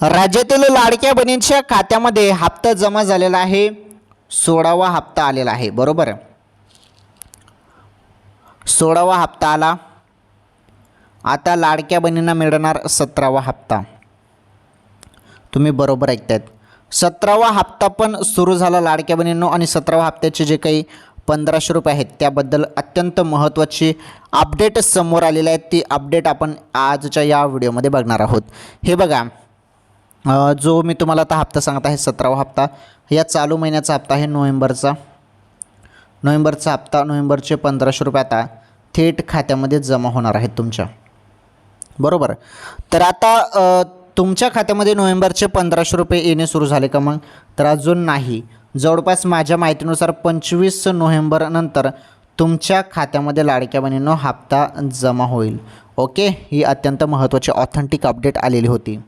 राज्यातील लाडक्या बहिणींच्या खात्यामध्ये हप्ता जमा झालेला आहे. 16वा हप्ता आलेला आहे. बरोबर, 16वा हप्ता आला. आता लाडक्या बहिणींना मिळणार 17वा हप्ता. तुम्ही बरोबर ऐकतायत. 17वा हप्ता पण सुरू झाला लाडक्या बहिणींनो. आणि 17वा हप्त्याचे जे काही 1500 रुपये आहेत त्याबद्दल अत्यंत महत्त्वाची अपडेट समोर आलेली आहे. ती अपडेट आपण आजच्या या व्हिडिओमध्ये बघणार आहोत. हे बघा, जो मी तुम्हाला आता हप्ता सांगत आहे 17वा हप्ता, या चालू महिन्याचा हप्ता आहे नोव्हेंबरचा हप्ता. नोव्हेंबरचे 1500 रुपये आता थेट खात्यामध्ये जमा होणार आहेत तुमच्या. बरोबर. तर आता तुमच्या खात्यामध्ये नोव्हेंबरचे 1500 रुपये येणे सुरू झाले का मग? तर अजून नाही. जवळपास माझ्या माहितीनुसार 25 नोव्हेंबरनंतर तुमच्या खात्यामध्ये लाडक्या बहिणींनो हप्ता जमा होईल. ओके, ही अत्यंत महत्त्वाची ऑथेंटिक अपडेट आलेली होती.